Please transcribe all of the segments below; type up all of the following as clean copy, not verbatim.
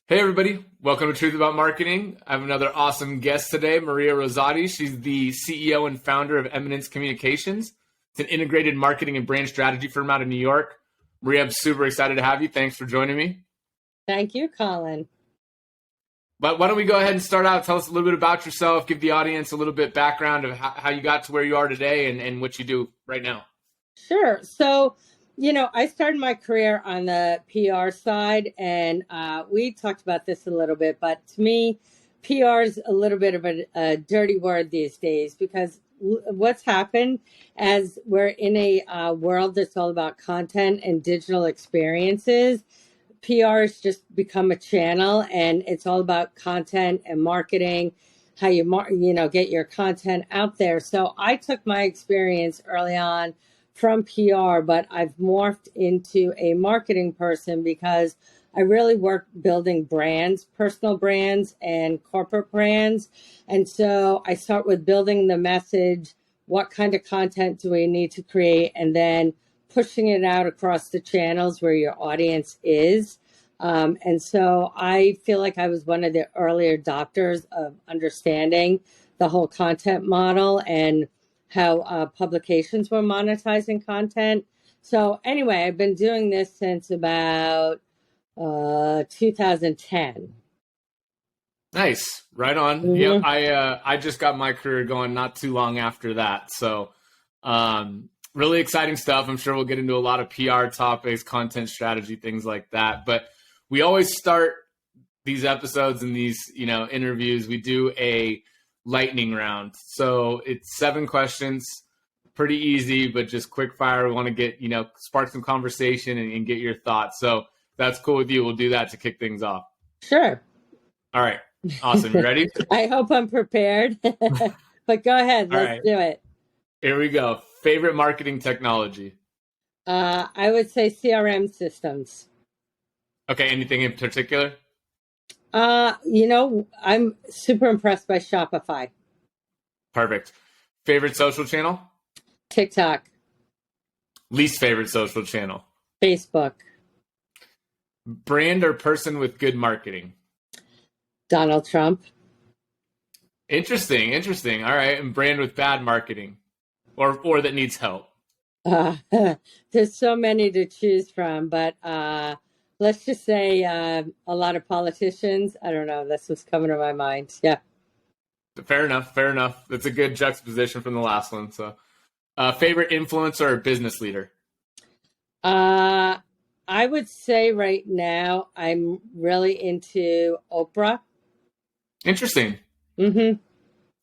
Hey everybody, welcome to Truth About Marketing. I have another awesome guest today, Maria Rosati. She's the CEO and founder of Eminence Communications. It's an integrated marketing and brand strategy firm out of New York. Maria, I'm super excited to have you. Thanks for joining me. Thank you, Colin. But why don't we go ahead and start out? Tell us a little bit about yourself, give the audience a little bit background of how you got to where you are today and what you do right now. Sure. So, I started my career on the PR side, and we talked about this a little bit, but to me, PR is a little bit of a dirty word these days because what's happened as we're in a world that's all about content and digital experiences. PR has just become a channel, and it's all about content and marketing, how you get your content out there. So I took my experience early on from PR, but I've morphed into a marketing person because I really work building brands, personal brands and corporate brands. And so I start with building the message, what kind of content do we need to create, and then pushing it out across the channels where your audience is. And so I feel like I was one of the early adopters of understanding the whole content model and how publications were monetizing content. So anyway, I've been doing this since about 2010. Nice, right on. Mm-hmm. Yep, I just got my career going not too long after that. So really exciting stuff. I'm sure we'll get into a lot of PR topics, content strategy, things like that. But we always start these episodes and these, interviews. We do a lightning round. So it's 7 questions, pretty easy, but just quick fire. We want to get, spark some conversation and get your thoughts. So if that's cool with you, we'll do that to kick things off. Sure. All right. Awesome. You ready? I hope I'm prepared, but go ahead. Let's do it. Here we go. Favorite marketing technology? I would say CRM systems. Okay. Anything in particular? I'm super impressed by Shopify. Perfect. Favorite social channel? TikTok. Least favorite social channel? Facebook. Brand or person with good marketing? Donald Trump. Interesting. All right. And brand with bad marketing or that needs help? There's so many to choose from, but let's just say a lot of politicians. I don't know. That's what's coming to my mind. Yeah. Fair enough. That's a good juxtaposition from the last one. So favorite influencer or business leader? I would say right now I'm really into Oprah. Interesting. Mm-hmm.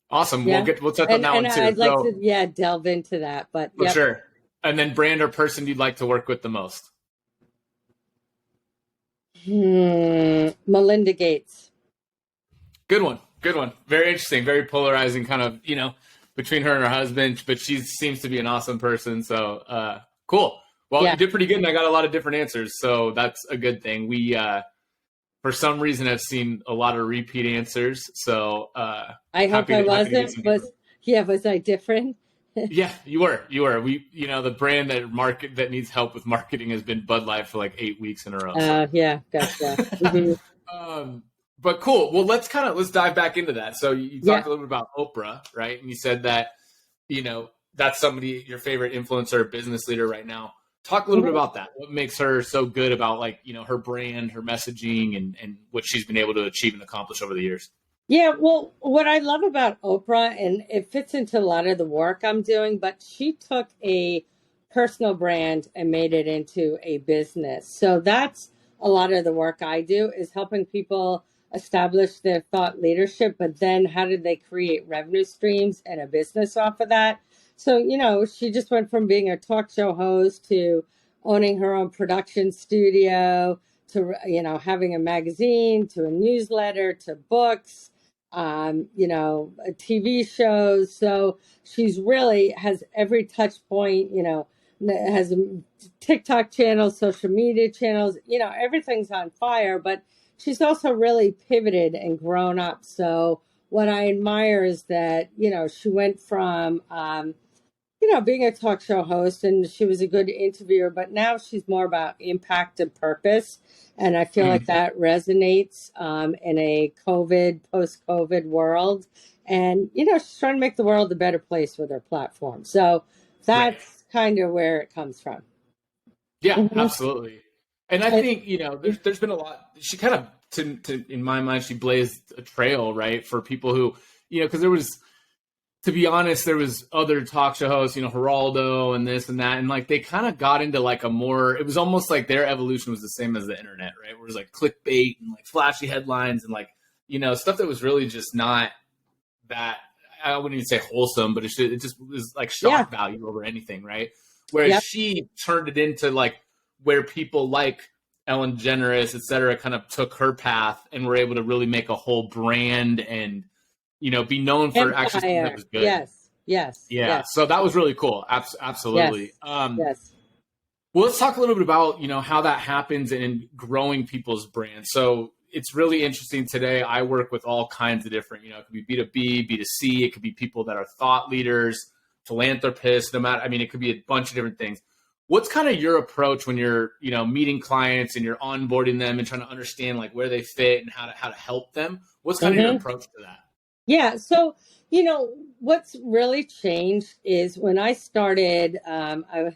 Awesome. Yeah. We'll touch on that one too. I'd like to, delve into that. But for sure. And then brand or person you'd like to work with the most? Melinda Gates. Good one. Very interesting. Very polarizing kind of, between her and her husband, but she seems to be an awesome person. So cool. Well, You did pretty good, and I got a lot of different answers. So that's a good thing. We, for some reason, have seen a lot of repeat answers. So I hope I wasn't. Was I different? Yeah, you were. We, the brand that needs help with marketing has been Bud Light for like 8 weeks in a row. So. Yeah, gotcha. Mm-hmm. But cool. Well, let's dive back into that. So you talked a little bit about Oprah, right? And you said that, that's somebody, your favorite influencer or business leader right now. Talk a little bit about that. What makes her so good about her brand, her messaging, and what she's been able to achieve and accomplish over the years? Yeah, well, what I love about Oprah, and it fits into a lot of the work I'm doing, but she took a personal brand and made it into a business. So that's a lot of the work I do, is helping people establish their thought leadership, but then how did they create revenue streams and a business off of that? So, she just went from being a talk show host to owning her own production studio to, having a magazine, to a newsletter, to books, TV shows. So she's really has every touch point, has a TikTok channels, social media channels, everything's on fire, but she's also really pivoted and grown up. So what I admire is that, she went from, being a talk show host, and she was a good interviewer, but now she's more about impact and purpose. And I feel like Mhm. that resonates in a post-COVID world. And, she's trying to make the world a better place with her platform. So Right. that's kind of where it comes from. Yeah, Mhm. absolutely. And I And- think, there's been a lot, she kind of, in my mind, she blazed a trail, right, for people who, because there was, to be honest, there was other talk show hosts, Geraldo and this and that, and like they kind of got into like a more. It was almost like their evolution was the same as the internet, right? Where it was like clickbait and like flashy headlines and like stuff that was really just not that. I wouldn't even say wholesome, but it just was like yeah. shock value over anything, right? Whereas Yep. she turned it into like where people like Ellen DeGeneres, et cetera, kind of took her path and were able to really make a whole brand and be known for actually something that Empire. was good. Yes. Yes. Yeah, Yes. so that was really cool. Yes. Absolutely. Yes. Well, let's talk a little bit about how that happens in growing people's brands. So it's really interesting today. I work with all kinds of different. It could be B2B, B2C. It could be people that are thought leaders, philanthropists. No matter, I mean, it could be a bunch of different things. What's kind of your approach when you're meeting clients and you're onboarding them and trying to understand like where they fit and how to help them? What's kind of your approach to that? Yeah. So, what's really changed is when I started, I was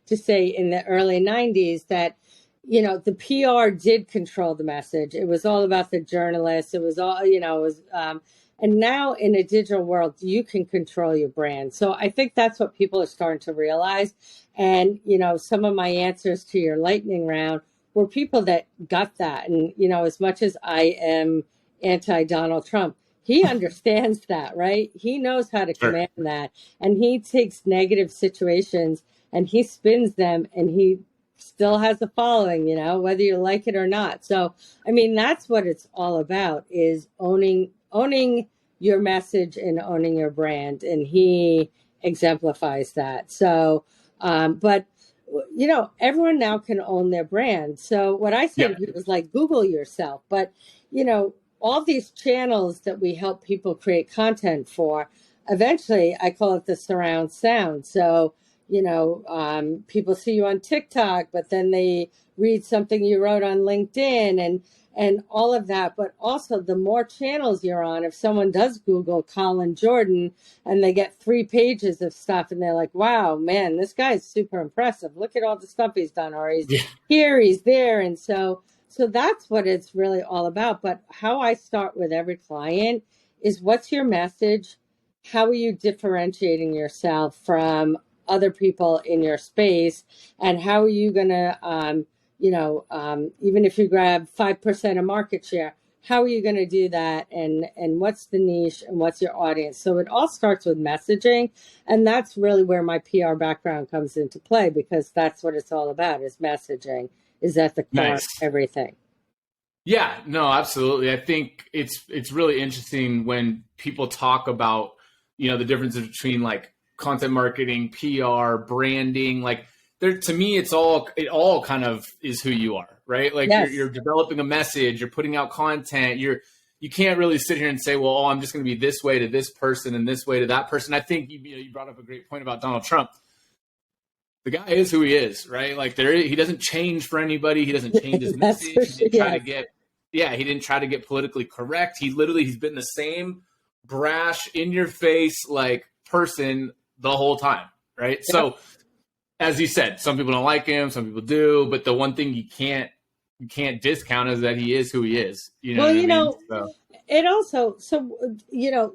to say in the early 90s that, the PR did control the message. It was all about the journalists. It was all, it was, and now in a digital world, you can control your brand. So I think that's what people are starting to realize. And, some of my answers to your lightning round were people that got that. And, as much as I am anti Donald Trump, he understands that, right? He knows how to Sure. command that. And he takes negative situations and he spins them and he still has a following, whether you like it or not. So, I mean, that's what it's all about is owning your message and owning your brand. And he exemplifies that. So, but everyone now can own their brand. So what I say Yeah. to people is like, Google yourself. But, all these channels that we help people create content for, eventually I call it the surround sound. So, people see you on TikTok, but then they read something you wrote on LinkedIn and all of that. But also the more channels you're on, if someone does Google Colin Jordan and they get 3 pages of stuff and they're like, wow, man, this guy's super impressive. Look at all the stuff he's done, or he's here, he's there. And so that's what it's really all about. But how I start with every client is what's your message? How are you differentiating yourself from other people in your space? And how are you going to, even if you grab 5% of market share, how are you going to do that? And what's the niche and what's your audience? So it all starts with messaging. And that's really where my PR background comes into play, because that's what it's all about is messaging is at the core of everything. Yeah, no, absolutely. I think it's really interesting when people talk about, the differences between like content marketing, PR, branding, like to me, it all kind of is who you are, right? Like Yes. you're developing a message, you're putting out content, you can't really sit here and say, well, I'm just going to be this way to this person and this way to that person. I think you brought up a great point about Donald Trump. The guy is who he is, right? Like he doesn't change for anybody. He doesn't change his message. He didn't try to get politically correct. He's been the same brash, in your face, like person the whole time, right? Yep. So as you said, some people don't like him, some people do, but the one thing you can't discount is that he is who he is. It also,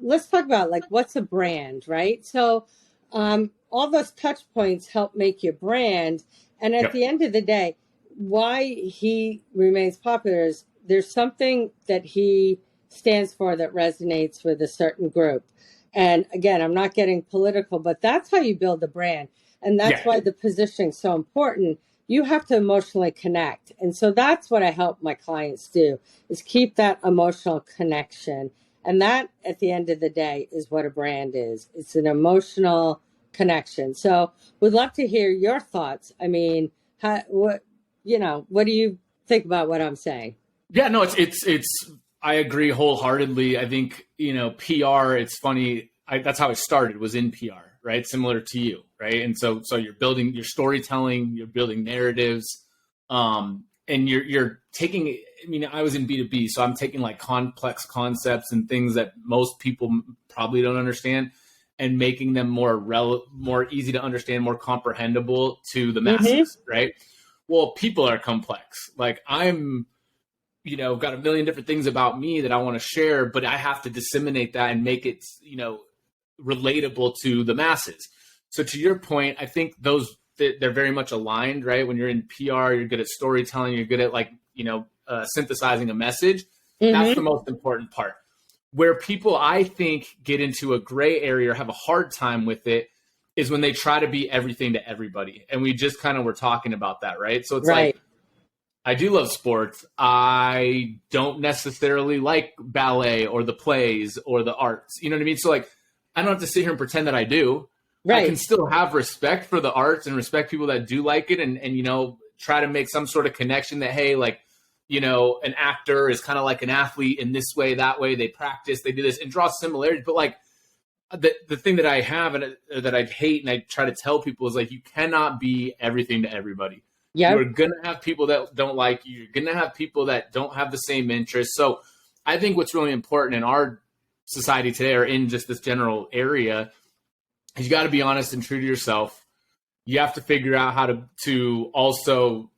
let's talk about like what's a brand, right? So all those touch points help make your brand. And at the end of the day, why he remains popular is there's something that he stands for that resonates with a certain group. And again, I'm not getting political, but that's how you build a brand. And that's why the positioning is so important. You have to emotionally connect. And so that's what I help my clients do is keep that emotional connection. And that at the end of the day is what a brand is. It's an emotional connection. So we'd love to hear your thoughts. I mean, what do you think about what I'm saying? Yeah, no, it's I agree wholeheartedly. I think, PR, it's funny. That's how I started, was in PR, right? Similar to you, right? And so you're building your storytelling, you're building narratives, and you're taking. I mean, I was in B2B, so I'm taking like complex concepts and things that most people probably don't understand, and making them more easy to understand, more comprehensible to the masses, right? Well, people are complex. Like I'm, got a million different things about me that I want to share, but I have to disseminate that and make it, relatable to the masses. So to your point, I think they're very much aligned, right? When you're in PR, you're good at storytelling, you're good at synthesizing a message. That's the most important part. Where people, I think, get into a gray area or have a hard time with it is when they try to be everything to everybody. And we just kind of were talking about that, right? So it's like, I do love sports. I don't necessarily like ballet or the plays or the arts. You know what I mean? So like, I don't have to sit here and pretend that I do. Right. I can still have respect for the arts and respect people that do like it and try to make some sort of connection that, hey, like, an actor is kind of like an athlete in this way, that way, they practice, they do this and draw similarities. But like the thing that I have and that I hate and I try to tell people is like, you cannot be everything to everybody. Yep. You're going to have people that don't like you. You're going to have people that don't have the same interests. So I think what's really important in our society today or in just this general area is you got to be honest and true to yourself. You have to figure out how to also,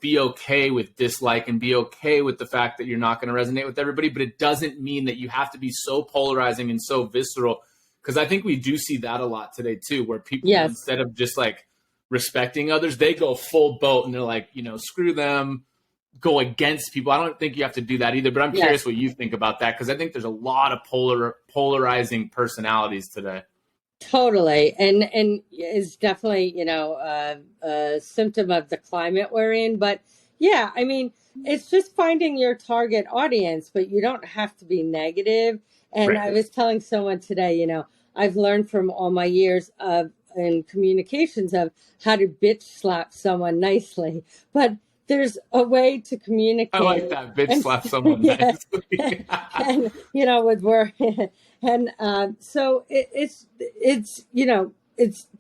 be okay with dislike and be okay with the fact that you're not going to resonate with everybody. But it doesn't mean that you have to be so polarizing and so visceral, because I think we do see that a lot today too, where people, instead of just like respecting others, they go full boat and they're like, screw them, go against people. I don't think you have to do that either, but I'm curious what you think about that, because I think there's a lot of polarizing personalities today. Totally. And is definitely, a symptom of the climate we're in. But yeah, I mean, it's just finding your target audience, but you don't have to be negative. And I was telling someone today, I've learned from all my years in communications of how to bitch slap someone nicely. But there's a way to communicate. I like that, bitch slap someone nicely. And, with work. And so it's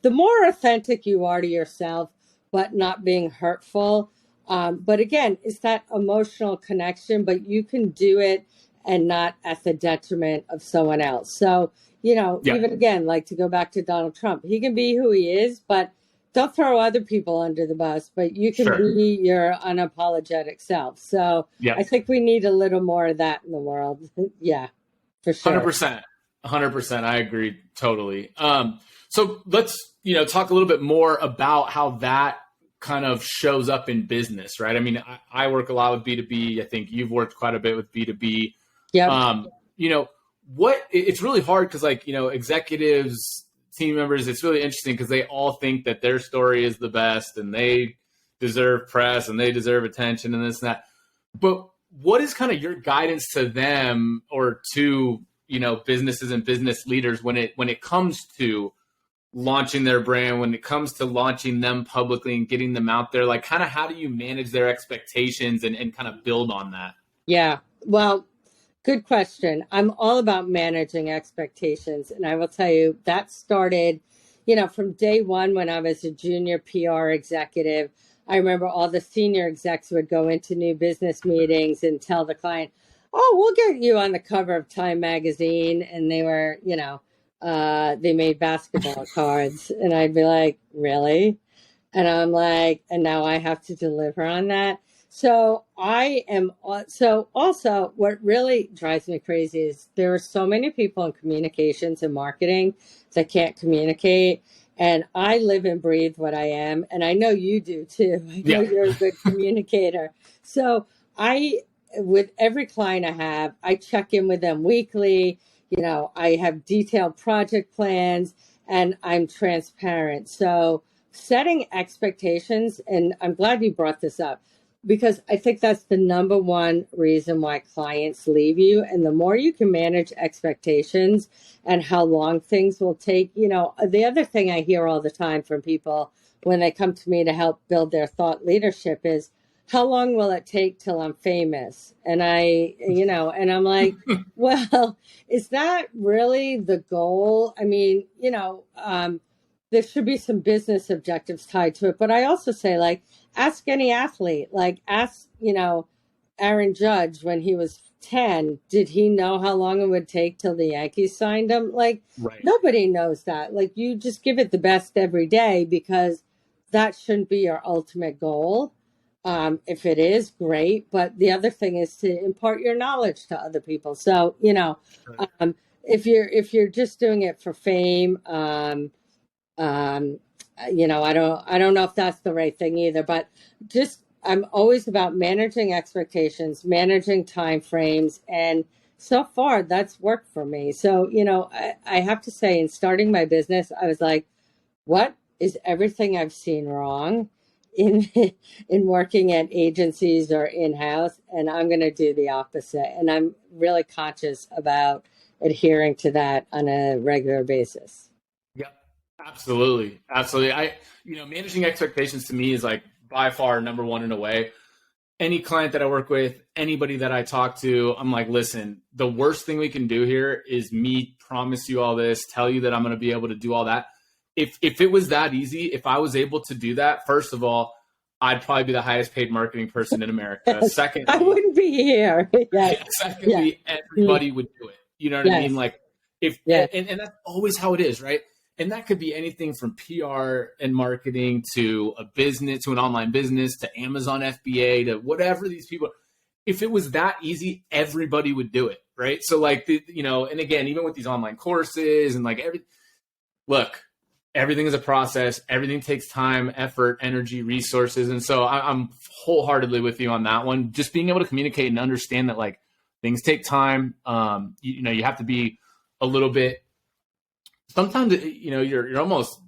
the more authentic you are to yourself, but not being hurtful. But again, it's that emotional connection, but you can do it and not at the detriment of someone else. So, even again, like to go back to Donald Trump, he can be who he is, but don't throw other people under the bus, but you can be your unapologetic self. So I think we need a little more of that in the world. Yeah, for sure. 100%. I agree totally. So let's, talk a little bit more about how that kind of shows up in business, right? I mean, I work a lot with B2B. I think you've worked quite a bit with B2B. Yeah. It's really hard because executives, team members, it's really interesting because they all think that their story is the best and they deserve press and they deserve attention and this and that. But what is kind of your guidance to them or to, businesses and business leaders when it comes to launching their brand, when it comes to launching them publicly and getting them out there? Like, kind of how do you manage their expectations and kind of build on that? Yeah, well, good question. I'm all about managing expectations. And I will tell you that started, from day one when I was a junior PR executive. I remember all the senior execs would go into new business meetings and tell the client, oh, we'll get you on the cover of Time magazine. And they were, they made basketball cards. And I'd be like, really? And I'm like, and now I have to deliver on that. So also what really drives me crazy is there are so many people in communications and marketing that can't communicate. And I live and breathe what I am. And I know you do too. I know you're a good communicator. So with every client I have, I check in with them weekly. I have detailed project plans and I'm transparent. So setting expectations, and I'm glad you brought this up, because I think that's the number one reason why clients leave you. And the more you can manage expectations and how long things will take. The other thing I hear all the time from people when they come to me to help build their thought leadership is, how long will it take till I'm famous? And and I'm like, well, is that really the goal? I mean, there should be some business objectives tied to it. But I also say, like, ask any athlete, like, ask, Aaron Judge when he was 10, did he know how long it would take till the Yankees signed him? Like, Right. nobody knows that. Like, you just give it the best every day, because that shouldn't be your ultimate goal. If it is, great. But the other thing is to impart your knowledge to other people. So, Right. if you're just doing it for fame, um, I don't know if that's the right thing either, but just, I'm always about managing expectations, managing time frames, and so far that's worked for me. So, I have to say, in starting my business, I was like, what is everything I've seen wrong in in working at agencies or in-house, and I'm going to do the opposite. And I'm really conscious about adhering to that on a regular basis. Yep. Absolutely. Absolutely. Managing expectations to me is like by far number one in a way. Any client that I work with, anybody that I talk to, I'm like, listen, the worst thing we can do here is me promise you all this, tell you that I'm going to be able to do all that. If it was that easy, if I was able to do that, first of all, I'd probably be the highest paid marketing person in America. Yes, I Secondly, wouldn't be here. Yes, yes, everybody would do it. You know what I mean? yes, Like if yes. and that's always how it is, right? And that could be anything from PR and marketing to a business, to an online business, to Amazon FBA, to whatever these people. If it was that easy, everybody would do it, right? So like, and again, even with these online courses and like look, everything is a process. Everything takes time, effort, energy, resources. And so I'm wholeheartedly with you on that one. Just being able to communicate and understand that like things take time. You have to be a little bit, sometimes, you're almost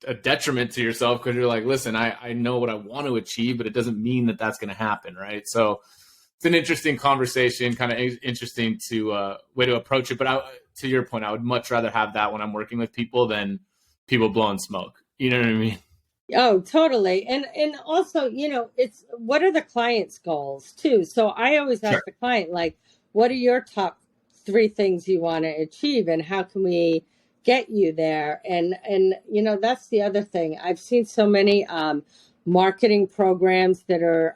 a detriment to yourself because you're like, listen, I know what I want to achieve, but it doesn't mean that that's going to happen. Right. So it's an interesting conversation, kind of interesting way to approach it. But to your point, I would much rather have that when I'm working with people than people blowing smoke. You know what I mean? Oh, totally. And also, it's, what are the client's goals too? So I always Sure. ask the client, like, what are your top three things you want to achieve, and how can we get you there? And that's the other thing. I've seen so many marketing programs that are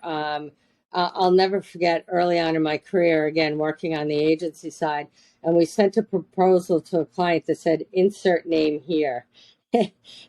I'll never forget, early on in my career, again working on the agency side, and we sent a proposal to a client that said, insert name here.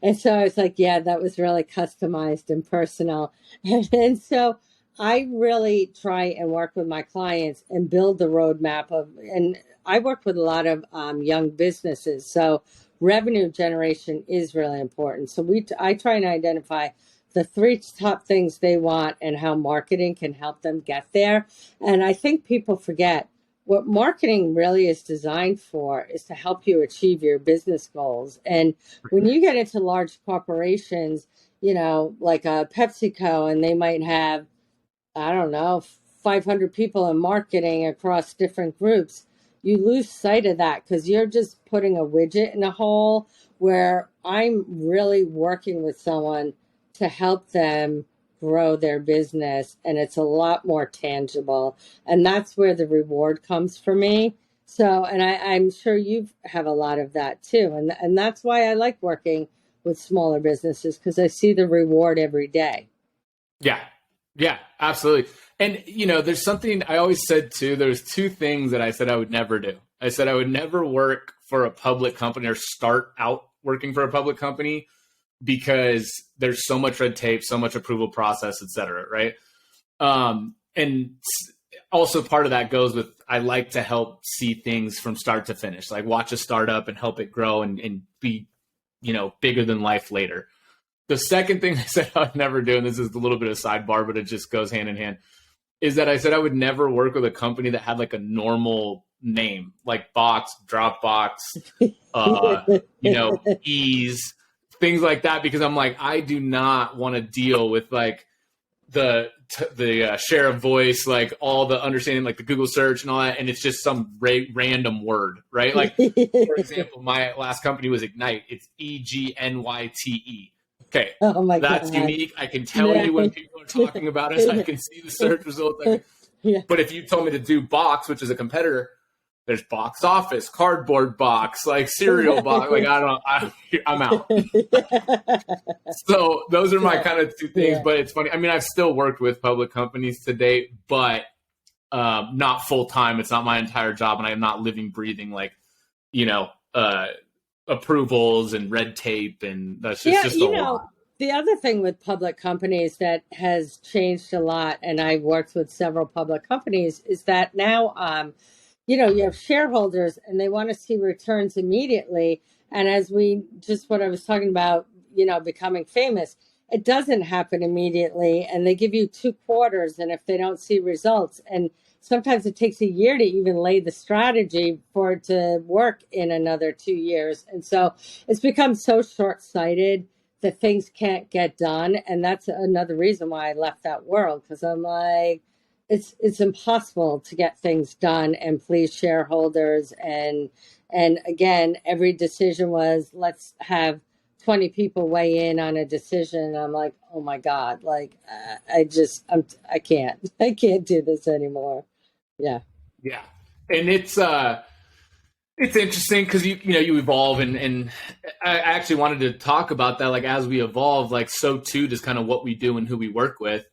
And so I was like, yeah, that was really customized and personal. And so I really try and work with my clients and build the roadmap and I work with a lot of young businesses. So revenue generation is really important. So I try and identify the three top things they want and how marketing can help them get there. And I think people forget, what marketing really is designed for is to help you achieve your business goals. And when you get into large corporations, like a PepsiCo, and they might have, I don't know, 500 people in marketing across different groups, you lose sight of that because you're just putting a widget in a hole, where I'm really working with someone to help them grow their business, and it's a lot more tangible, and that's where the reward comes for me. So, and I'm sure you have a lot of that too, and that's why I like working with smaller businesses, because I see the reward every day. Yeah. Yeah, absolutely. And, there's something I always said too. There's two things that I said I would never do. I said I would never work for a public company or start out working for a public company because there's so much red tape, so much approval process, et cetera. Right. And also part of that goes with, I like to help see things from start to finish, like watch a startup and help it grow and be, bigger than life later. The second thing I said I would never do, and this is a little bit of a sidebar, but it just goes hand in hand, is that I said I would never work with a company that had like a normal name, like Box, Dropbox, Ease, things like that, because I'm like, I do not want to deal with like the share of voice, like all the understanding, like the Google search and all that, and it's just some random word, right? Like, for example, my last company was Ignite. It's EGNYTE. Okay, Oh my that's God. unique. I can tell you when people are talking about it. I can see the search results. Yeah. But if you told me to do Box, which is a competitor, there's box office, cardboard box, like cereal box. Like I'm out. So those are my kind of two things. Yeah. But it's funny. I mean, I've still worked with public companies to date, but not full time. It's not my entire job, and I'm not living, breathing like, approvals and red tape, and that's just a lot. The other thing with public companies that has changed a lot, and I've worked with several public companies, is that now, you have shareholders and they want to see returns immediately. And as what I was talking about, becoming famous, it doesn't happen immediately. And they give you 2 quarters. And if they don't see results, and sometimes it takes a year to even lay the strategy for it to work in another 2 years. And so it's become so short-sighted that things can't get done. And that's another reason why I left that world, because I'm like, it's impossible to get things done and please shareholders. And again, every decision was, let's have 20 people weigh in on a decision. I'm like, oh my God, like I can't do this anymore. Yeah. Yeah. And it's interesting because you evolve, and I actually wanted to talk about that. Like, as we evolve, like, so too does kind of what we do and who we work with.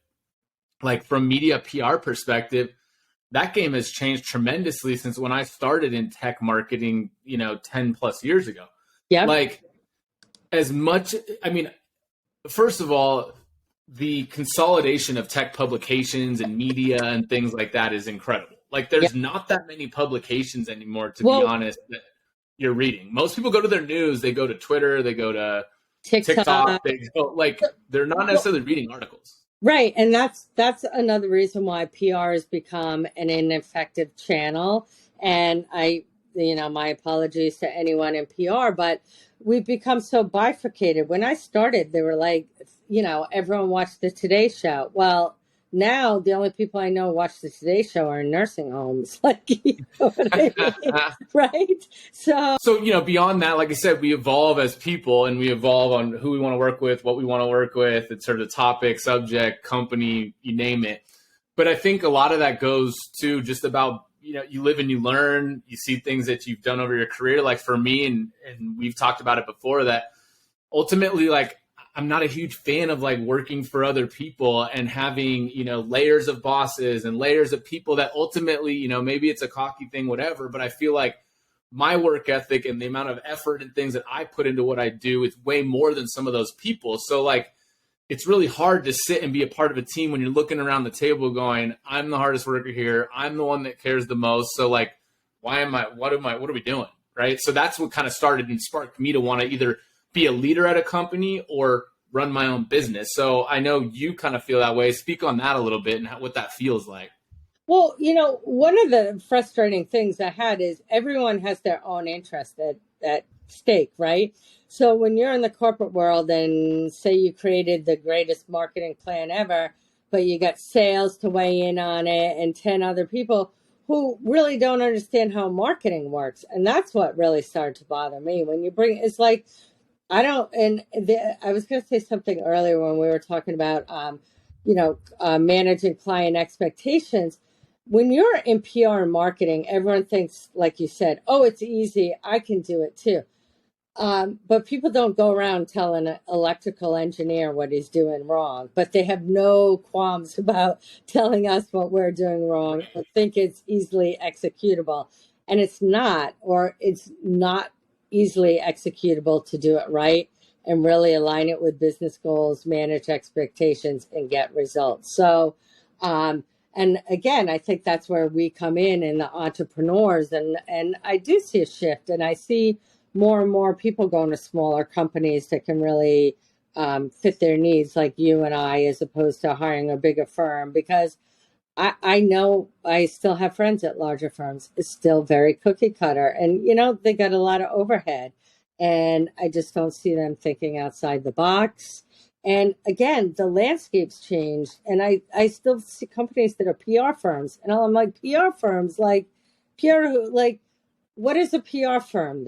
Like, from media PR perspective, that game has changed tremendously since when I started in tech marketing, 10 plus years ago. Yeah. Like, first of all, the consolidation of tech publications and media and things like that is incredible. Like, there's not that many publications anymore, to be honest, that you're reading. Most people go to their news, they go to Twitter, they go to TikTok, they're not necessarily reading articles. Right. And that's another reason why PR has become an ineffective channel. And my apologies to anyone in PR, but we've become so bifurcated. When I started, they were like, everyone watched the Today Show. Well, now the only people I know watch the Today Show are in nursing homes. Like, what I mean? Right? So, beyond that, like I said, we evolve as people, and we evolve on who we want to work with, what we want to work with. It's sort of topic, subject, company, you name it. But I think a lot of that goes to just about, you live and you learn, you see things that you've done over your career. Like, for me, and we've talked about it before, that ultimately, like, I'm not a huge fan of like working for other people and having, layers of bosses and layers of people that ultimately, maybe it's a cocky thing, whatever, but I feel like my work ethic and the amount of effort and things that I put into what I do is way more than some of those people. So, like, it's really hard to sit and be a part of a team when you're looking around the table going, I'm the hardest worker here. I'm the one that cares the most. So, like, what are we doing? Right. So that's what kind of started and sparked me to want to either be a leader at a company or run my own business. So I know you kind of feel that way. Speak on that a little bit and what that feels like. Well, one of the frustrating things I had is everyone has their own interest at stake, right? So when you're in the corporate world and say you created the greatest marketing plan ever, but you got sales to weigh in on it and 10 other people who really don't understand how marketing works. And that's what really started to bother me. When you it's like, I was going to say something earlier when we were talking about, managing client expectations. When you're in PR and marketing, everyone thinks, like you said, oh, it's easy, I can do it too. But people don't go around telling an electrical engineer what he's doing wrong, but they have no qualms about telling us what we're doing wrong or think it's easily executable. And it's not easily executable to do it right and really align it with business goals, manage expectations, and get results. So, and again, I think that's where we come in the entrepreneurs, and I do see a shift, and I see more and more people going to smaller companies that can really fit their needs, like you and I, as opposed to hiring a bigger firm, because I know I still have friends at larger firms. It's still very cookie cutter, and they got a lot of overhead, and I just don't see them thinking outside the box. And again, the landscape's changed, and I still see companies that are PR firms, and I'm like, PR firms, like what is a PR firm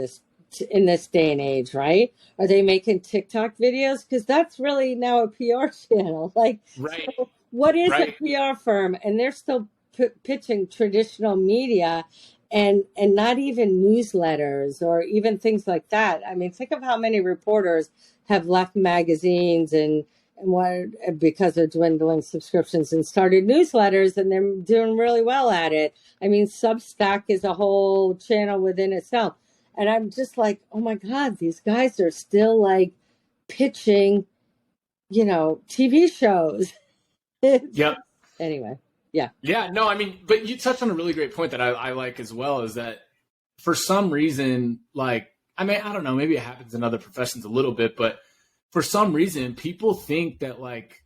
in this day and age, right? Are they making TikTok videos? Because that's really now a PR channel. Like, right. So what is a PR firm? And they're still pitching traditional media. and not even newsletters or even things like that. I mean, think of how many reporters have left magazines and what because of dwindling subscriptions and started newsletters, and they're doing really well at it. I mean, Substack is a whole channel within itself. And I'm just like, oh my God, these guys are still like pitching, TV shows. Yep. Anyway, yeah. Yeah, no, I mean, but you touched on a really great point that I like as well, is that for some reason, like, I mean, I don't know, maybe it happens in other professions a little bit, but for some reason, people think that like,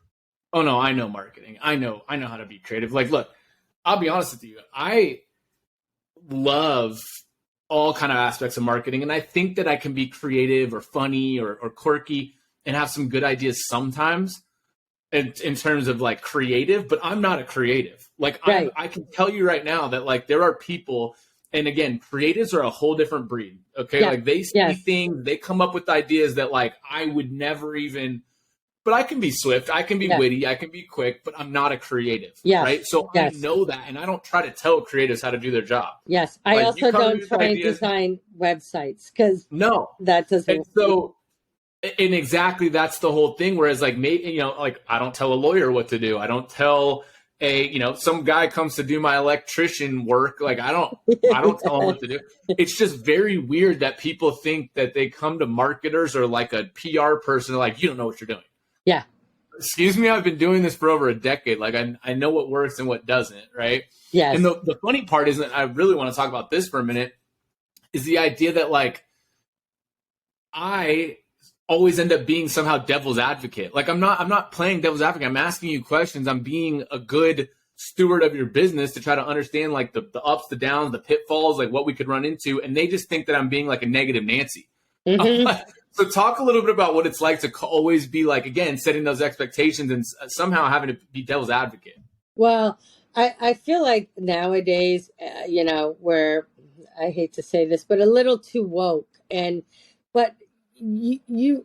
oh no, I know marketing. I know how to be creative. Like, look, I'll be honest with you. I love all kind of aspects of marketing. And I think that I can be creative or funny or quirky and have some good ideas sometimes in terms of like creative, but I'm not a creative. Like Right. I can tell you right now that like there are people, and again, creatives are a whole different breed. Okay. Yeah. Like they see Yes. things, they come up with ideas that like I would never even, but I can be swift, I can be Yeah. witty, I can be quick, but I'm not a creative. Yes. Right. So Yes. I know that, and I don't try to tell creatives how to do their job. Yes. I Like, you also come to me don't with try and ideas. design websites because No. that doesn't. And so, and exactly that's the whole thing. Whereas like maybe, like I don't tell a lawyer what to do. I don't tell some guy comes to do my electrician work. Like I don't tell him what to do. It's just very weird that people think that they come to marketers or like a PR person, like, you don't know what you're doing. Yeah. Excuse me, I've been doing this for over a decade. Like I know what works and what doesn't, right? Yes. And the funny part is that I really want to talk about this for a minute, is the idea that like I always end up being somehow devil's advocate. Like I'm not playing devil's advocate. I'm asking you questions. I'm being a good steward of your business to try to understand like the ups, the downs, the pitfalls, like what we could run into. And they just think that I'm being like a negative Nancy. Mhm. So talk a little bit about what it's like to always be like, again, setting those expectations and somehow having to be devil's advocate. Well, I feel like nowadays, we're, I hate to say this, but a little too woke. But you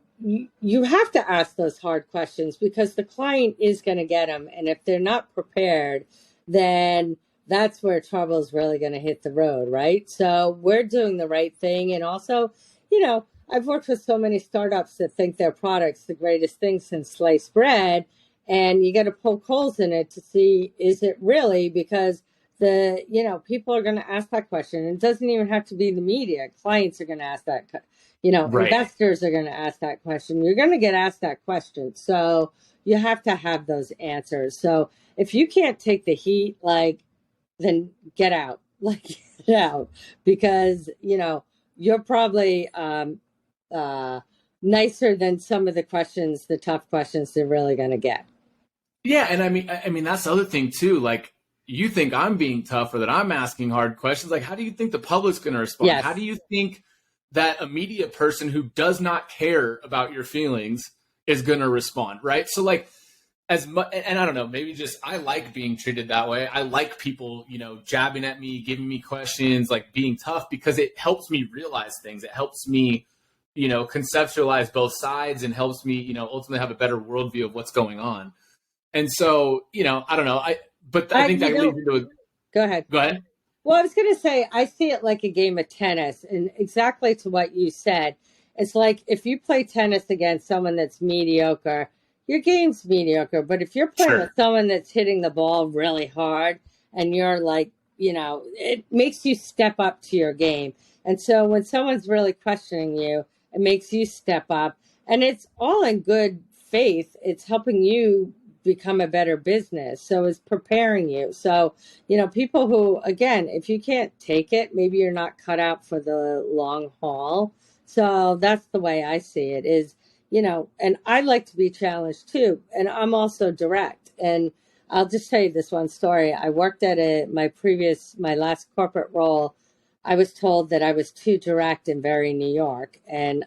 have to ask those hard questions because the client is going to get them. And if they're not prepared, then that's where trouble is really going to hit the road, right? So we're doing the right thing. And also, I've worked with so many startups that think their product's the greatest thing since sliced bread. And you got to poke holes in it to see, is it really? Because people are going to ask that question. It doesn't even have to be the media. Clients are going to ask that, Right. investors are going to ask that question. You're going to get asked that question. So you have to have those answers. So if you can't take the heat, then get out, get out, because, you're probably, nicer than some of the questions, the tough questions they're really going to get. Yeah. And I mean, that's the other thing too. Like, you think I'm being tough or that I'm asking hard questions. Like, how do you think the public's going to respond? Yes. How do you think that a media person who does not care about your feelings is going to respond? Right. So like, as much, and I don't know, maybe just, I like being treated that way. I like people, jabbing at me, giving me questions, like being tough, because it helps me realize things. It helps me, conceptualize both sides and helps me, ultimately have a better worldview of what's going on. And so, I don't know. I think that leads into a, Go ahead. Go ahead. Well, I was going to say, I see it like a game of tennis, and exactly to what you said. It's like if you play tennis against someone that's mediocre, your game's mediocre. But if you're playing Sure. with someone that's hitting the ball really hard and you're like, it makes you step up to your game. And so when someone's really questioning you, it makes you step up. And it's all in good faith. It's helping you become a better business. So it's preparing you. So, people who, again, if you can't take it, maybe you're not cut out for the long haul. So that's the way I see it is, and I like to be challenged too. And I'm also direct. And I'll just tell you this one story. I worked at my last corporate role. I was told that I was too direct and very New York. And,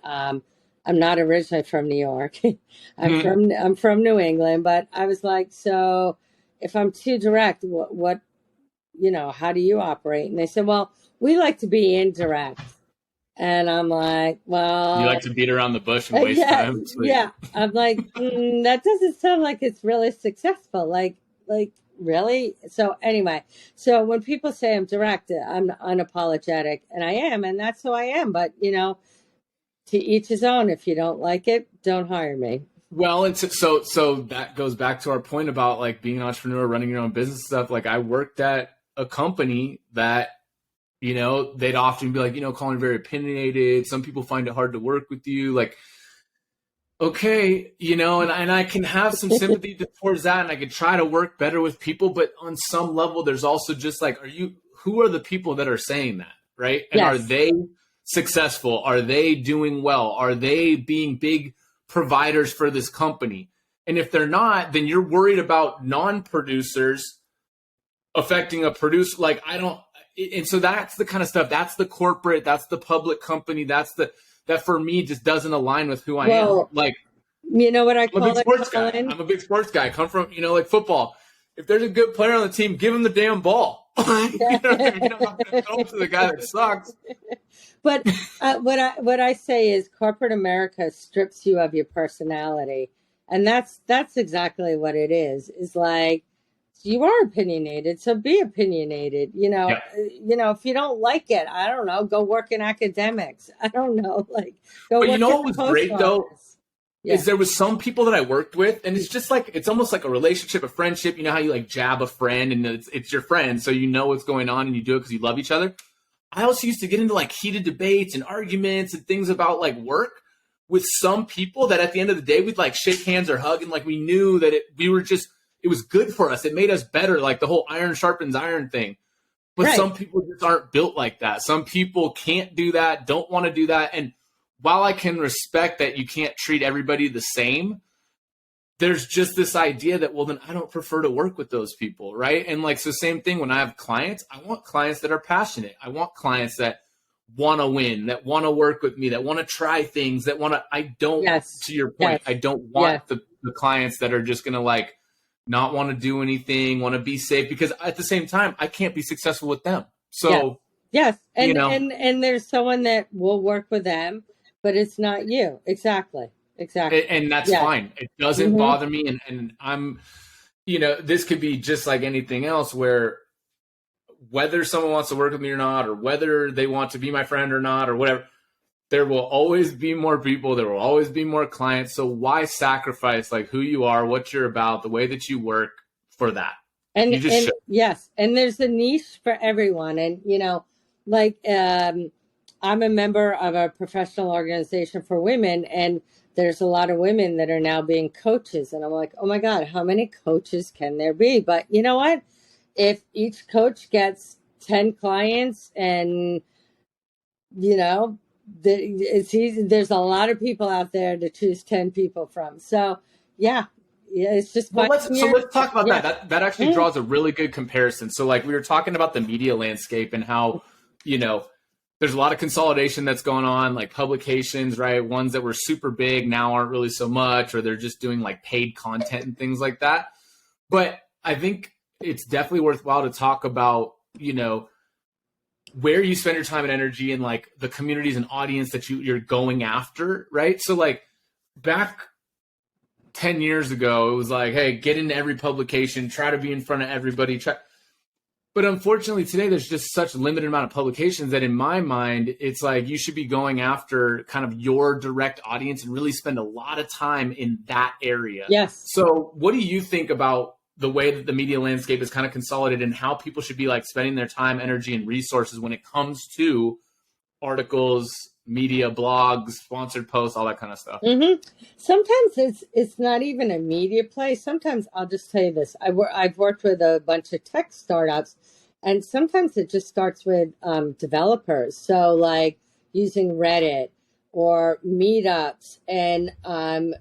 I'm not originally from New York. I'm from New England, but I was like, so if I'm too direct, what how do you operate? And they said, well, we like to be indirect. And I'm like, well, You like to beat around the bush and waste yeah, time. yeah. I'm like, that doesn't sound like it's really successful. Like, really? So anyway, so when people say I'm direct, I'm unapologetic, and I am, and that's who I am. But to each his own. If you don't like it, don't hire me. Well, and so that goes back to our point about like being an entrepreneur, running your own business stuff. Like I worked at a company that, they'd often be like, calling very opinionated. Some people find it hard to work with you. Like, okay, and I can have some sympathy towards that, and I could try to work better with people. But on some level, there's also just like, who are the people that are saying that, right? And Yes. Are they successful? Are they doing well? Are they being big providers for this company? And if they're not, then you're worried about non-producers affecting a producer. Like, and so that's the kind of stuff, that's the corporate, that's the public company, that for me just doesn't align with who I am. Like, you know what I I'm a call big it, sports guy. Colin? I'm a big sports guy. I come from, like football. If there's a good player on the team, give him the damn ball. You don't have to throw it to the guy that sucks. But what I say is corporate America strips you of your personality. And that's exactly what it is. It's like, you are opinionated, so be opinionated. Yeah. If you don't like it, I don't know, go work in academics. I don't know, like go. But work what was great office. though, is there was some people that I worked with, and it's just like, it's almost like a relationship, a friendship. You know how you like jab a friend, and it's your friend, so you know what's going on, and you do it because you love each other. I also used to get into like heated debates and arguments and things about like work with some people that at the end of the day we'd like shake hands or hug, and like we knew that it was good for us. It made us better, like the whole iron sharpens iron thing. But Right. Some people just aren't built like that. Some people can't do that, don't want to do that. And while I can respect that you can't treat everybody the same, there's just this idea that, well, then I don't prefer to work with those people, right? And like, so same thing when I have clients, I want clients that are passionate. I want clients that want to win, that want to work with me, that want to try things, that want to, to your point, I don't want the clients that are just going to like not want to do anything, want to be safe, because at the same time, I can't be successful with them. So yes. And there's someone that will work with them, but it's not you. Exactly. And that's fine. It doesn't bother me. And I'm, this could be just like anything else, where whether someone wants to work with me or not, or whether they want to be my friend or not, or whatever, there will always be more people. There will always be more clients. So why sacrifice like who you are, what you're about, the way that you work for that? And yes, and there's a niche for everyone. And I'm a member of a professional organization for women, and there's a lot of women that are now being coaches. And I'm like, oh my God, how many coaches can there be? But you know what? If each coach gets 10 clients and, it's easy, there's a lot of people out there to choose 10 people from. So, it's just. Well, let's talk about that. That actually draws a really good comparison. So like we were talking about the media landscape and how, there's a lot of consolidation that's going on, like publications, right? Ones that were super big now aren't really so much, or they're just doing like paid content and things like that. But I think it's definitely worthwhile to talk about, where you spend your time and energy, and like the communities and audience that you're going after, right? So like back 10 years ago, it was like, hey, get into every publication, try to be in front of everybody, But unfortunately today there's just such a limited amount of publications that in my mind, it's like you should be going after kind of your direct audience and really spend a lot of time in that area. Yes. So what do you think about the way that the media landscape is kind of consolidated, and how people should be like spending their time, energy, and resources when it comes to articles, media, blogs, sponsored posts, all that kind of stuff? Mm-hmm. Sometimes it's not even a media play. Sometimes I'll just tell you this. I've worked with a bunch of tech startups, and sometimes it just starts with developers. So like using Reddit or meetups, and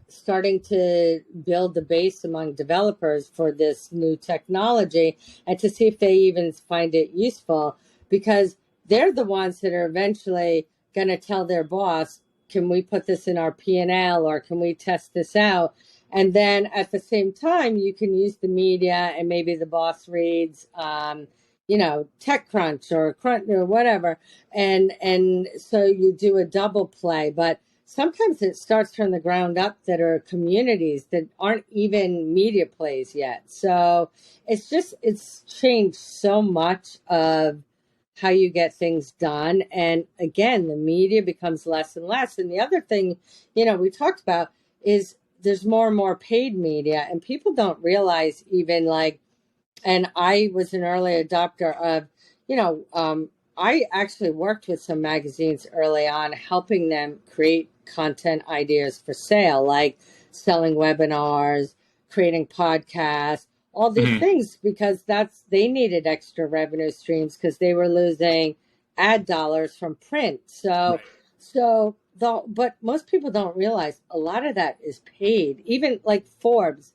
starting to build the base among developers for this new technology, and to see if they even find it useful, because they're the ones that are eventually going to tell their boss, can we put this in our P&L, or can we test this out? And then at the same time, you can use the media, and maybe the boss reads, TechCrunch or Crunch or whatever. And so you do a double play. But sometimes it starts from the ground up that are communities that aren't even media plays yet. So it's changed so much of how you get things done. And again, the media becomes less and less. And the other thing, we talked about is there's more and more paid media, and people don't realize even like, and I was an early adopter of, I actually worked with some magazines early on, helping them create content ideas for sale, like selling webinars, creating podcasts, all these things, because they needed extra revenue streams because they were losing ad dollars from print. But most people don't realize a lot of that is paid. Even like Forbes,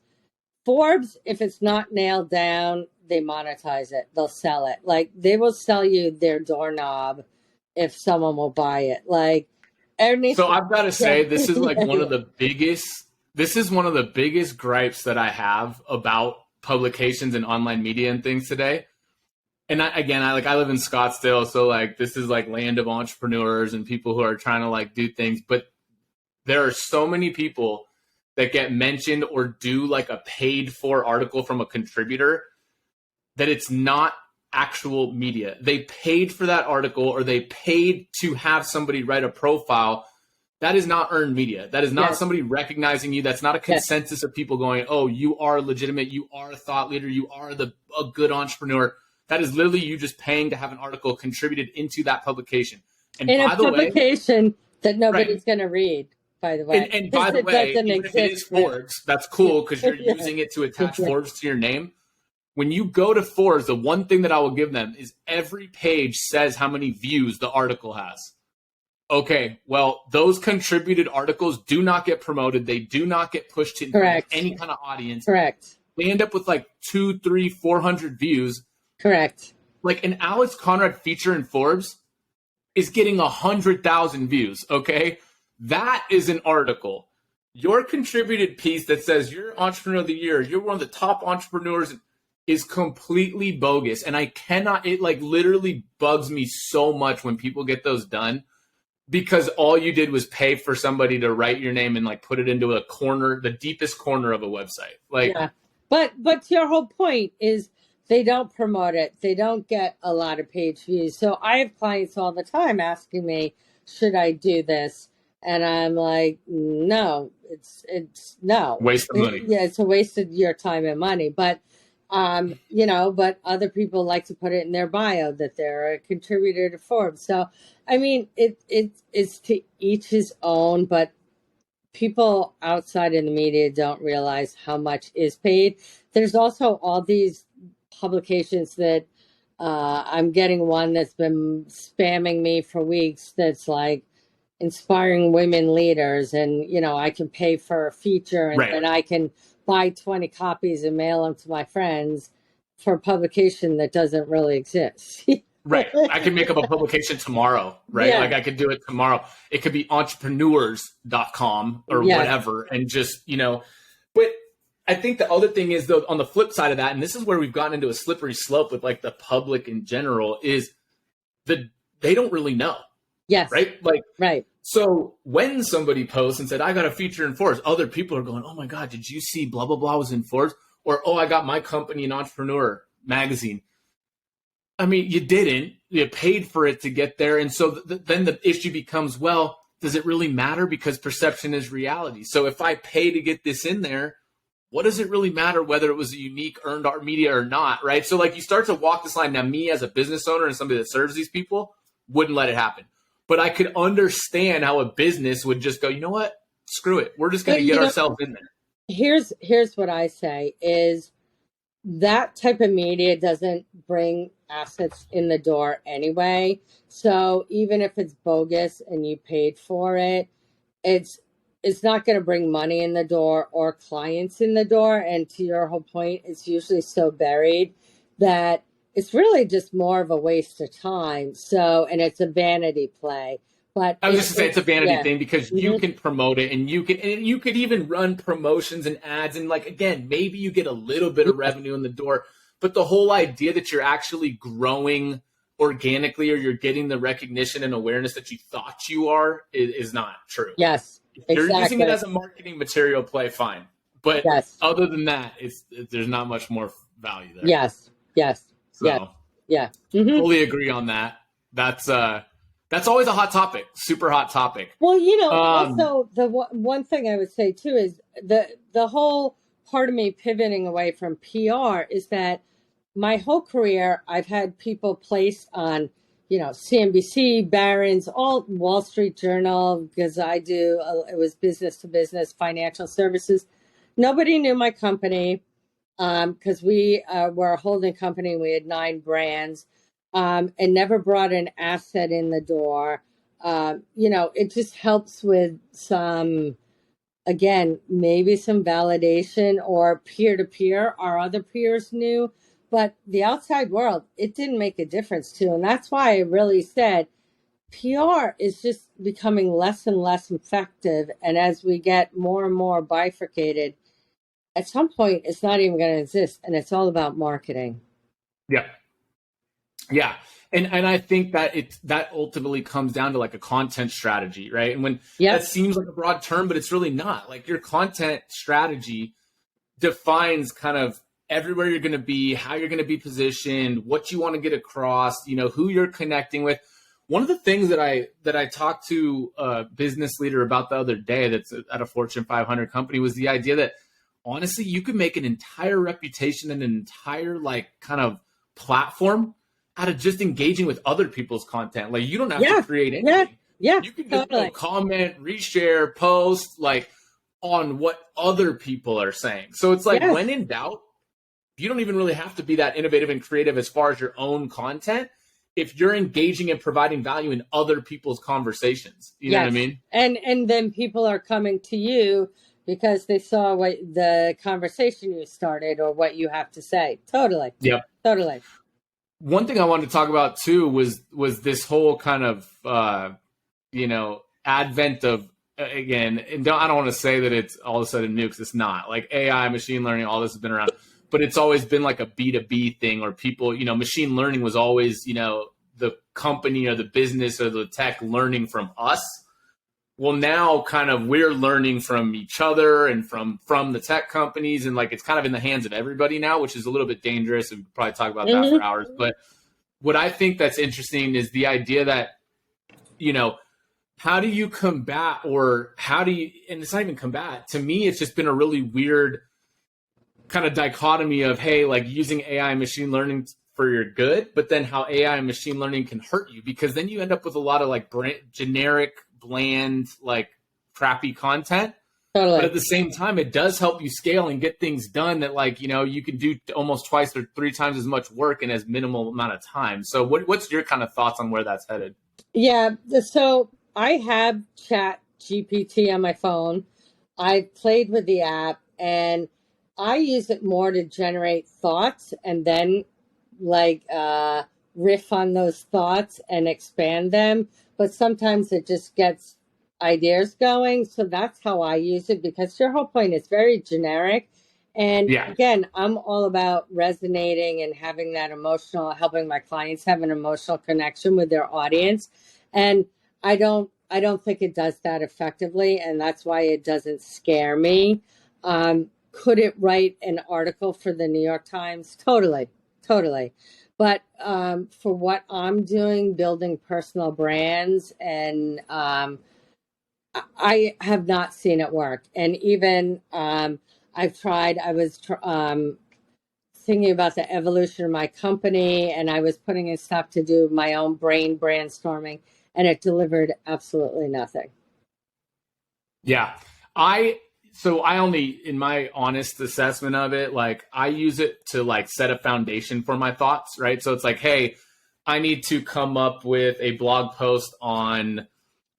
if it's not nailed down, they monetize it. They'll sell it. Like they will sell you their doorknob if someone will buy it. Like So I've got to say, this is like yeah, one of the biggest gripes that I have about publications and online media and things today. And I live in Scottsdale, so like this is like land of entrepreneurs and people who are trying to like do things. But there are so many people that get mentioned or do like a paid for article from a contributor that it's not actual media. They paid for that article or they paid to have somebody write a profile. That is not earned media. That is not somebody recognizing you. That's not a consensus of people going, oh, you are legitimate. You are a thought leader. You are a good entrepreneur. That is literally you just paying to have an article contributed into that publication. And in by a the way, publication that nobody's going to read, by the way. And by the way, even if it is Forbes, that's cool because you're using it to attach Forbes to your name. When you go to Forbes, the one thing that I will give them is every page says how many views the article has. Okay, well, those contributed articles do not get promoted. They do not get pushed to any kind of audience. Correct. They end up with like 200, 300, 400 views. Correct. Like an Alex Conrad feature in Forbes is getting 100,000 views, okay? That is an article. Your contributed piece that says you're Entrepreneur of the Year, you're one of the top entrepreneurs, is completely bogus. And it like literally bugs me so much when people get those done because all you did was pay for somebody to write your name and like put it into a corner, the deepest corner of a website. Like, yeah. But to your whole point is they don't promote it. They don't get a lot of page views. So I have clients all the time asking me, should I do this? And I'm like, no, it's no waste of money. Yeah, it's a waste of your time and money. But but other people like to put it in their bio that they're a contributor to Forbes. So I mean, it's to each his own. But people outside in the media don't realize how much is paid. There's also all these publications that I'm getting one that's been spamming me for weeks. That's like inspiring women leaders, and I can pay for a feature, and then I can buy 20 copies and mail them to my friends for a publication that doesn't really exist. Right. I could make up a publication tomorrow, right? Yeah. Like I could do it tomorrow. It could be entrepreneurs.com or whatever. And just, but I think the other thing is though, on the flip side of that, and this is where we've gotten into a slippery slope with like the public in general, is they don't really know. Yes. Right. Like, right. So when somebody posts and said, I got a feature in Forbes, other people are going, oh my God, did you see blah, blah, blah was in Forbes? Or, oh, I got my company in Entrepreneur magazine. I mean, you didn't. You paid for it to get there. And so then the issue becomes, well, does it really matter? Because perception is reality. So if I pay to get this in there, what does it really matter whether it was a unique earned art media or not, right? So like you start to walk this line. Now, me as a business owner and somebody that serves these people wouldn't let it happen. But I could understand how a business would just go, you know what? Screw it. We're just going to get ourselves in there. Here's what I say is that type of media doesn't bring assets in the door anyway. So even if it's bogus and you paid for it, it's not going to bring money in the door or clients in the door. And to your whole point, it's usually so buried that it's really just more of a waste of time. So, and it's a vanity play. But I was just going to say it's a vanity thing because you can promote it and you could even run promotions and ads. And like, again, maybe you get a little bit of revenue in the door, but the whole idea that you're actually growing organically or you're getting the recognition and awareness that you thought you are is not true. Yes, If you're using it exactly. as a marketing material play, fine. But Yes, other than that, there's not much more value there. yes, yes, yes, So yeah. Hmm. fully agree on that. That's always a hot topic, super hot topic. Well, Um, also the one thing I would say too is the whole part of me pivoting away from PR is that my whole career I've had people placed on, CNBC, Barron's, all Wall Street Journal, because I do it was business to business financial services. Nobody knew my company because we were a holding company. We had 9 brands, and never brought an asset in the door. It just helps with some, again, maybe some validation or peer to peer. Our other peers knew, but the outside world, it didn't make a difference to. And that's why I really said PR is just becoming less and less effective. And as we get more and more bifurcated, at some point, it's not even going to exist. And it's all about marketing. yeah. Yeah. And I think that that ultimately comes down to like a content strategy, right? And when Yep. that seems like a broad term, but it's really not. Like your content strategy defines kind of everywhere you're going to be, how you're going to be positioned, what you want to get across, who you're connecting with. One of the things that I talked to a business leader about the other day that's at a Fortune 500 company was the idea that honestly, you could make an entire reputation and an entire like kind of platform out of just engaging with other people's content. Like you don't have to create anything. Yeah, You can just comment, reshare, post like on what other people are saying. So it's like when in doubt, you don't even really have to be that innovative and creative as far as your own content if you're engaging and providing value in other people's conversations. You know what I mean? And then people are coming to you because they saw what the conversation you started or what you have to say. Totally. Yep. Totally. One thing I wanted to talk about too was this whole kind of advent of again, and I don't want to say that it's all of a sudden new because it's not. Like AI, machine learning, all this has been around, but it's always been like a B2B thing, or people, machine learning was always, the company or the business or the tech learning from us. Well, now kind of we're learning from each other and from the tech companies, and like it's kind of in the hands of everybody now, which is a little bit dangerous. And we could probably talk about that for hours. But what I think that's interesting is the idea that, how do you combat, or how do you, and it's not even combat. To me, it's just been a really weird kind of dichotomy of, hey, like using AI and machine learning for your good, but then how AI and machine learning can hurt you, because then you end up with a lot of like generic, bland, like crappy content. Totally. But at the same time, it does help you scale and get things done that like, you can do almost twice or 3 times as much work in as minimal amount of time. So what's your kind of thoughts on where that's headed? Yeah. So I have Chat GPT on my phone. I've played with the app and I use it more to generate thoughts and then like riff on those thoughts and expand them. But sometimes it just gets ideas going. So that's how I use it, because your whole point is very generic. And again, I'm all about resonating and having that emotional, helping my clients have an emotional connection with their audience. And I don't think it does that effectively. And that's why it doesn't scare me. Could it write an article for the New York Times? Totally. But for what I'm doing, building personal brands, and I have not seen it work. And even I've tried, I was thinking about the evolution of my company, and I was putting in stuff to do my own brain brainstorming, and it delivered absolutely nothing. Yeah. So I only, in my honest assessment of it, like I use it to like set a foundation for my thoughts, right? So it's like, hey, I need to come up with a blog post on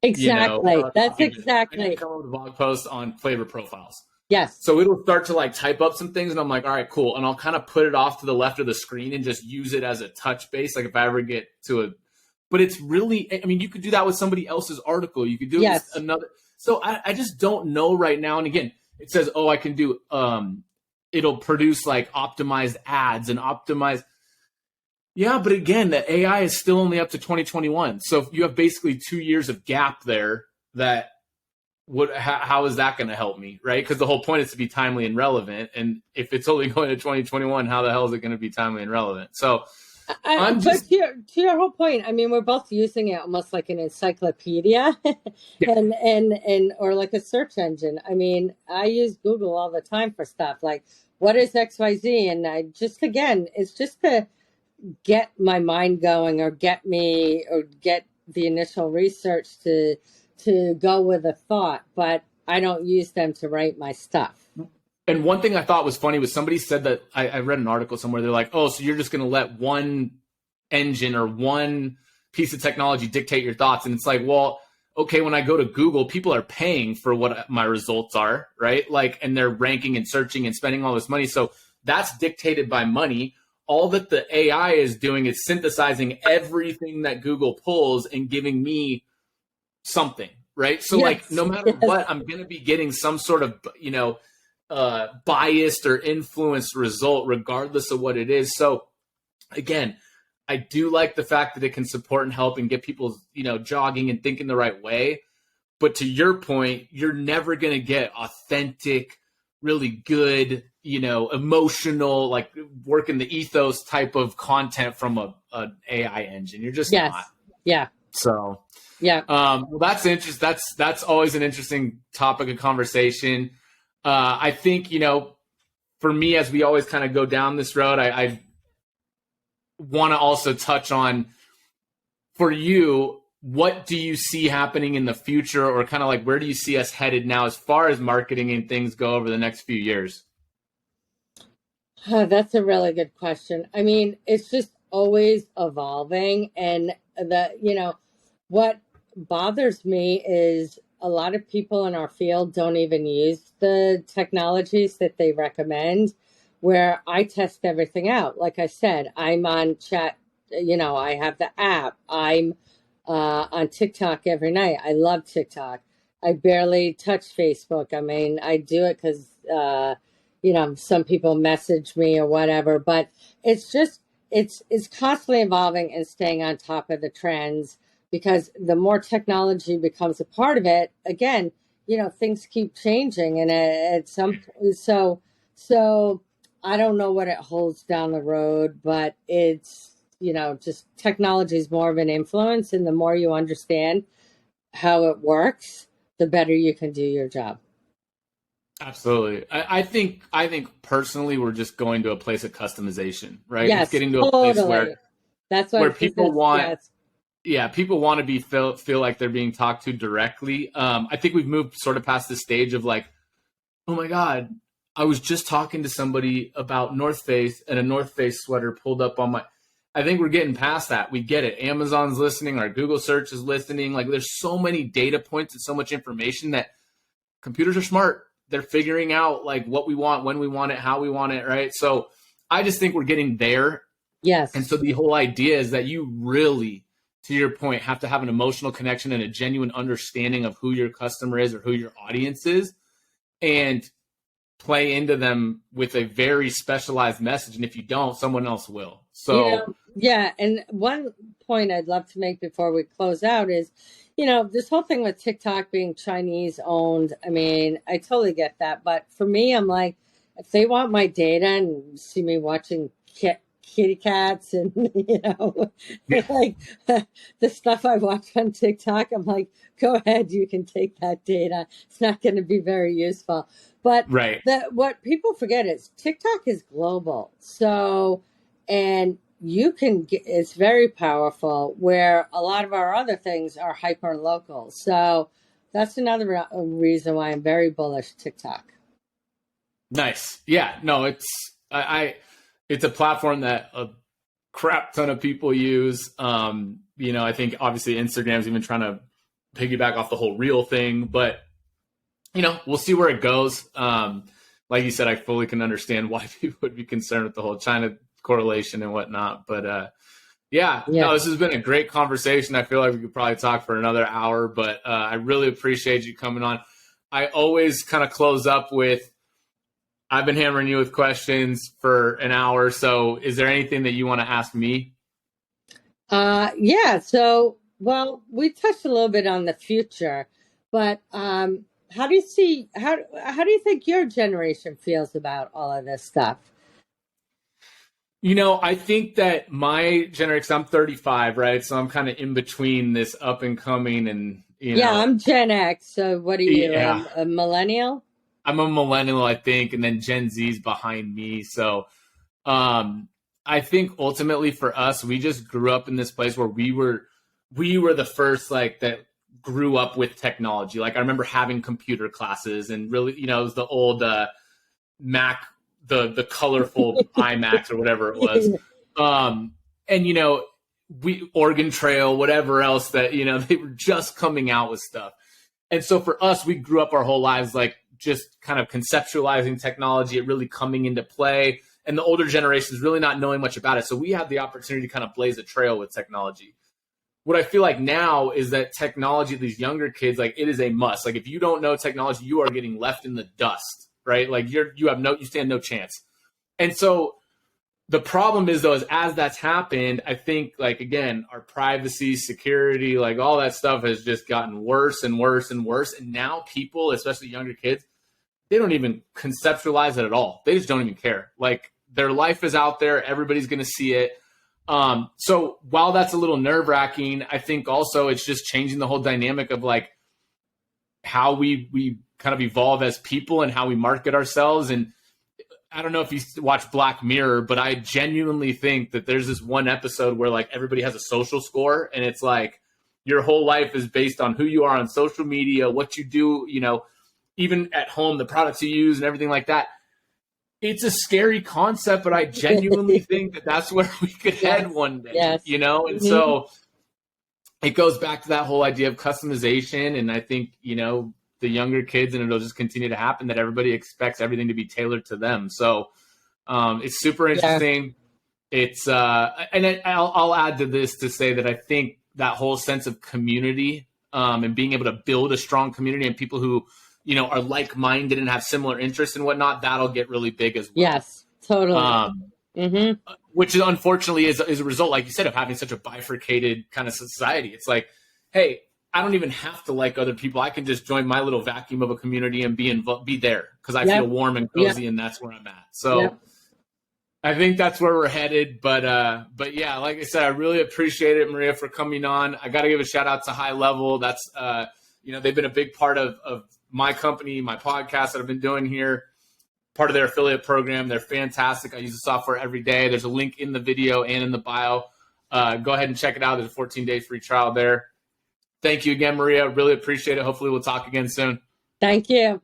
exactly. That's exactly. I need to come up with a blog post on flavor profiles. Yes. So it'll start to like type up some things, and I'm like, all right, cool. And I'll kind of put it off to the left of the screen and just use it as a touch base. Like if I ever get to but it's really, I mean, you could do that with somebody else's article. You could do it with another. So I just don't know right now. And again, it says, oh, I can do, it'll produce like optimized ads and optimize. Yeah, but again, the AI is still only up to 2021. So you have basically 2 years of gap there that how is that going to help me, right? Because the whole point is to be timely and relevant. And if it's only going to 2021, how the hell is it going to be timely and relevant? So But to your whole point, I mean, we're both using it almost like an encyclopedia, yeah, and or like a search engine. I mean, I use Google all the time for stuff like what is XYZ, and I just again, it's just to get my mind going or get the initial research to go with a thought, but I don't use them to write my stuff. And one thing I thought was funny was somebody said that I read an article somewhere. They're like, oh, so you're just going to let one engine or one piece of technology dictate your thoughts. And it's like, well, okay, when I go to Google, people are paying for what my results are, right? Like, and they're ranking and searching and spending all this money. So that's dictated by money. All that the AI is doing is synthesizing everything that Google pulls and giving me something, right? So like, no matter what, I'm going to be getting some sort of, biased or influenced result, regardless of what it is. So again, I do like the fact that it can support and help and get people, jogging and thinking the right way. But to your point, you're never going to get authentic, really good, emotional, like working the ethos type of content from an AI engine. You're just not. Yeah. So, yeah. Well, that's interesting. That's always an interesting topic of conversation. I think, for me, as we always kind of go down this road, I want to also touch on, for you, what do you see happening in the future, or kind of like where do you see us headed now as far as marketing and things go over the next few years? That's a really good question. I mean, it's just always evolving. And what bothers me is a lot of people in our field don't even use the technologies that they recommend, where I test everything out. Like I said, I'm on chat, I have the app. I'm on TikTok every night. I love TikTok. I barely touch Facebook. I mean, I do it because, some people message me or whatever, but it's just, it's constantly evolving and staying on top of the trends, because the more technology becomes a part of it, again, things keep changing. And at some so I don't know what it holds down the road, but it's, just technology is more of an influence. And the more you understand how it works, the better you can do your job. Absolutely. I think personally, we're just going to a place of customization, right? Yes, it's getting to a place where that's what people want. Yeah, people want to feel like they're being talked to directly. I think we've moved sort of past the stage of like, oh my God, I was just talking to somebody about North Face, and a North Face sweater pulled up on my. I think we're getting past that. We get it. Amazon's listening. Our Google search is listening. Like, there's so many data points and so much information that computers are smart. They're figuring out like what we want, when we want it, how we want it, right? So I just think we're getting there. Yes. And so the whole idea is that you really, to your point, have to have an emotional connection and a genuine understanding of who your customer is or who your audience is, and play into them with a very specialized message. And if you don't, someone else will. So yeah. And one point I'd love to make before we close out is, this whole thing with TikTok being Chinese owned, I mean, I totally get that. But for me, I'm like, if they want my data and see me watching kitty cats and, like the stuff I watch on TikTok, I'm like, go ahead, you can take that data. It's not going to be very useful. But what people forget is TikTok is global. So, and you can get, it's very powerful, where a lot of our other things are hyper local. So that's another reason why I'm very bullish TikTok. Nice. Yeah, no, it's a platform that a crap ton of people use. I think obviously Instagram's even trying to piggyback off the whole reel thing, but we'll see where it goes. Like you said, I fully can understand why people would be concerned with the whole China correlation and whatnot. But no, this has been a great conversation. I feel like we could probably talk for another hour, but I really appreciate you coming on. I always kind of close up with, I've been hammering you with questions for an hour. So is there anything that you want to ask me? Yeah. So, well, we touched a little bit on the future, but how do you see how do you think your generation feels about all of this stuff? I think that my generation, I'm 35, right? So I'm kind of in between this up and coming and, Yeah, I'm Gen X. So, what are you, yeah, a millennial? I'm a millennial, I think, and then Gen Z's behind me. So um, I think ultimately for us, we just grew up in this place where we were the first like that grew up with technology. Like I remember having computer classes and really, it was the old Mac, the colorful iMacs or whatever it was. Um, and we Oregon Trail, whatever else that they were just coming out with stuff. And so for us, we grew up our whole lives like just kind of conceptualizing technology, it really coming into play, and the older generations really not knowing much about it. So we had the opportunity to kind of blaze a trail with technology. What I feel like now is that technology, these younger kids, like it is a must. Like if you don't know technology, you are getting left in the dust, right? Like you stand no chance. And so the problem is though, is as that's happened, I think like again, our privacy, security, like all that stuff has just gotten worse and worse and worse. And now people, especially younger kids, they don't even conceptualize it at all. They just don't even care. Like their life is out there, everybody's gonna see it. So while that's a little nerve wracking, I think also it's just changing the whole dynamic of like how we kind of evolve as people and how we market ourselves. And I don't know if you watch Black Mirror, but I genuinely think that there's this one episode where like everybody has a social score and it's like your whole life is based on who you are on social media, what you do, even at home, the products you use and everything like that. It's a scary concept, but I genuinely think that that's where we could head Yes. one day, Yes. And Hmm. so it goes back to that whole idea of customization. And I think, the younger kids, and it'll just continue to happen that everybody expects everything to be tailored to them. So it's super Yeah. interesting. It's I'll add to this to say that I think that whole sense of community and being able to build a strong community and people who are like-minded and have similar interests and whatnot, that'll get really big as well. Yes. Totally. Um, Hmm. which is unfortunately is a result, like you said, of having such a bifurcated kind of society. It's like, hey, I don't even have to like other people. I can just join my little vacuum of a community and be there because I feel Yep. warm and Yep. cozy, and that's where I'm at. So Yep. I think that's where we're headed. But yeah, like I said, I really appreciate it, Maria, for coming on. I got to give a shout out to HighLevel. That's they've been a big part of my company, my podcast that I've been doing here. Part of their affiliate program. They're fantastic. I use the software every day. There's a link in the video and in the bio. Go ahead and check it out. There's a 14-day free trial there. Thank you again, Maria. Really appreciate it. Hopefully we'll talk again soon. Thank you.